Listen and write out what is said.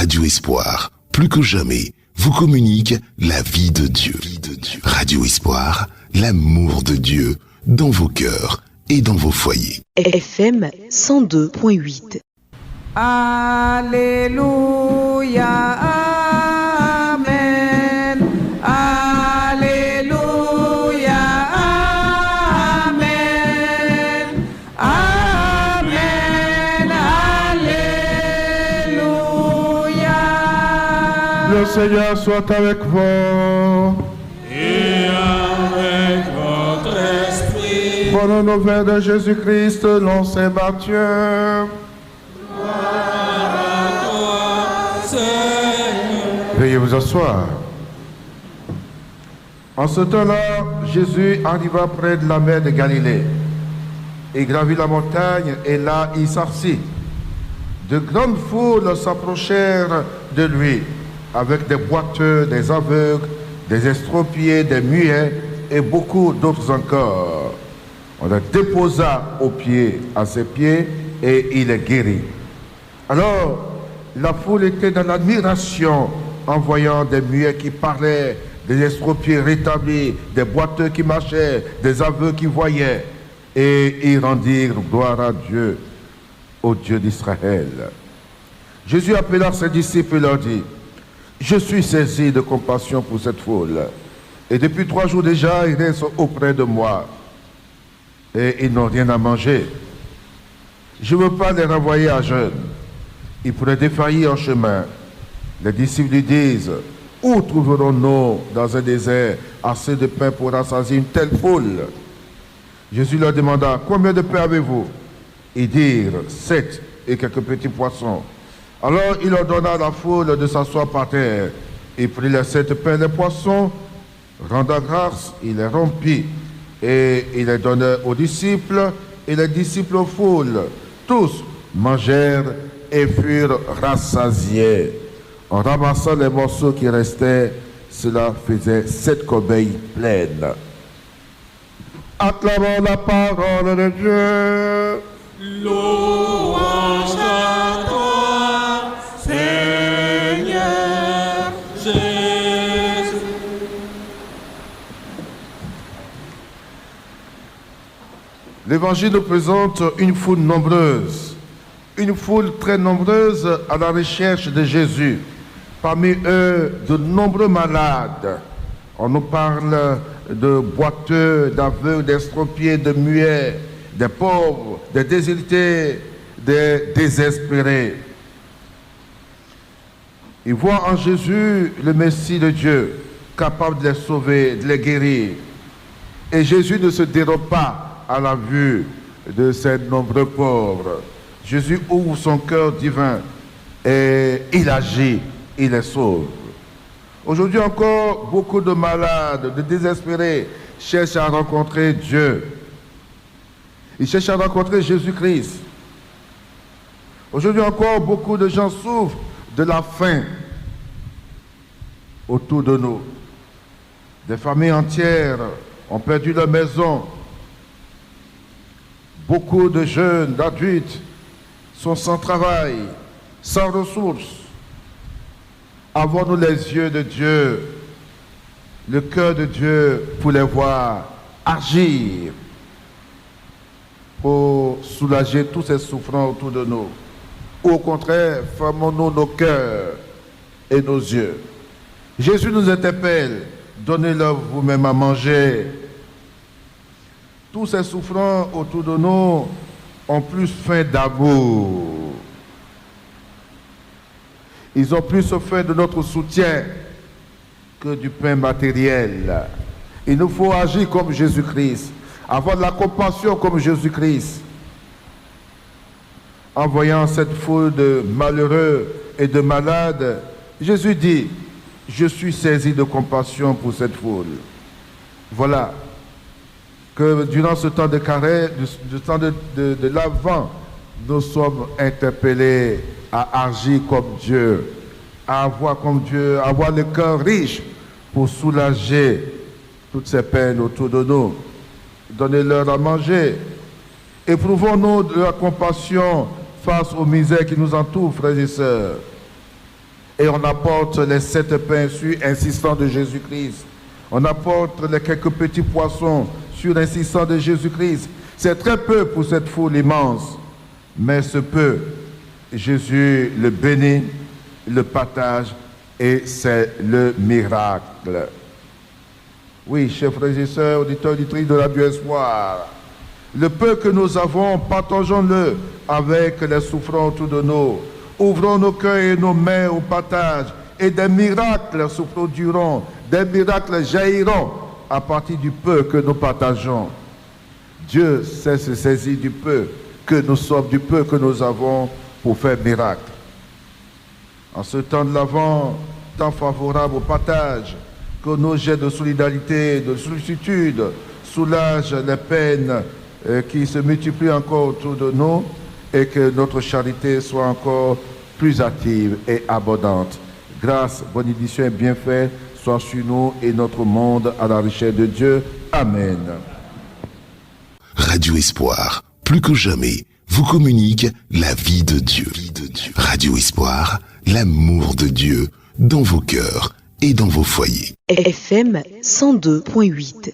Radio Espoir, plus que jamais, vous communique la vie de Dieu. Radio Espoir, l'amour de Dieu dans vos cœurs et dans vos foyers. FM 102.8. Alléluia, Amen. Alléluia, Amen. Amen, Alléluia. Le Seigneur soit avec vous. Et avec votre esprit. Bonne nouvelle de Jésus-Christ, selon saint Matthieu. Veuillez vous asseoir. En ce temps-là, Jésus arriva près de la mer de Galilée. Il gravit la montagne et là il s'assit. De grandes foules s'approchèrent de lui, avec des boiteux, des aveugles, des estropiés, des muets et beaucoup d'autres encore. On le déposa à ses pieds et il est guéri. Alors, la foule était dans l'admiration en voyant des muets qui parlaient, des estropiés rétablis, des boiteux qui marchaient, des aveugles qui voyaient. Et ils rendirent gloire à Dieu, au Dieu d'Israël. Jésus appela ses disciples et leur dit: je suis saisi de compassion pour cette foule. Et depuis 3 jours déjà, ils restent auprès de moi. Et ils n'ont rien à manger. Je ne veux pas les renvoyer à jeûne. Ils pourraient défaillir en chemin. Les disciples lui disent: où trouverons-nous dans un désert assez de pain pour rassasier une telle foule? Jésus leur demanda: combien de pain avez-vous? Ils dirent: 7 et quelques petits poissons. Alors il ordonna à la foule de s'asseoir par terre. Il prit les 7 pains et les poissons, rendant grâce, il les rompit et il les donna aux disciples et les disciples aux foules. Tous mangèrent et furent rassasiés. En ramassant les morceaux qui restaient, cela faisait 7 corbeilles pleines. Acclamons la parole de Dieu. Louange à toi, Seigneur Jésus. L'Évangile nous présente une foule nombreuse. Une foule très nombreuse à la recherche de Jésus. Parmi eux, de nombreux malades. On nous parle de boiteux, d'aveugles, d'estropiés, de muets, des pauvres, des déshérités, des désespérés. Ils voient en Jésus le Messie de Dieu, capable de les sauver, de les guérir. Et Jésus ne se dérobe pas à la vue de ces nombreux pauvres. Jésus ouvre son cœur divin et il agit, il les sauve. Aujourd'hui encore, beaucoup de malades, de désespérés cherchent à rencontrer Dieu. Ils cherchent à rencontrer Jésus-Christ. Aujourd'hui encore, beaucoup de gens souffrent de la faim autour de nous. Des familles entières ont perdu leur maison. Beaucoup de jeunes, d'adultes sont sans travail, sans ressources. Avons-nous les yeux de Dieu, le cœur de Dieu pour les voir agir, pour soulager tous ces souffrants autour de nous? Ou au contraire, fermons-nous nos cœurs et nos yeux? Jésus nous interpelle: donnez-leur vous-même à manger. Tous ces souffrants autour de nous ont plus faim d'amour. Ils ont plus faim de notre soutien que du pain matériel. Il nous faut agir comme Jésus-Christ, avoir de la compassion comme Jésus-Christ. En voyant cette foule de malheureux et de malades, Jésus dit: je suis saisi de compassion pour cette foule. Voilà que durant ce temps de carême, du temps de l'Avent, nous sommes interpellés à agir comme Dieu, à avoir comme Dieu, à avoir le cœur riche pour soulager toutes ces peines autour de nous. Donnez-leur à manger. Éprouvons-nous de la compassion face aux misères qui nous entourent, frères et sœurs. et on apporte les 7 pains sur insistance de Jésus-Christ. On apporte les quelques petits poissons sur l'insistance de Jésus-Christ. C'est très peu pour cette foule immense, mais ce peu, Jésus le bénit, le partage, et c'est le miracle. Oui, chers frères et sœurs, auditeurs, auditrices de Radio Espoir, le peu que nous avons, partageons-le avec les souffrants autour de nous. Ouvrons nos cœurs et nos mains au partage, et des miracles se produiront, des miracles jailliront à partir du peu que nous partageons. Dieu sait se saisir du peu que nous sommes, du peu que nous avons pour faire miracle. En ce temps de l'Avent, temps favorable au partage, que nos gestes de solidarité, de sollicitude soulagent les peines qui se multiplient encore autour de nous et que notre charité soit encore plus active et abondante. Grâce, bénédiction et bienfait soient sur nous et notre monde à la richesse de Dieu. Amen. Radio Espoir, plus que jamais, vous communique la vie de Dieu. Radio Espoir, l'amour de Dieu dans vos cœurs et dans vos foyers. FM 102.8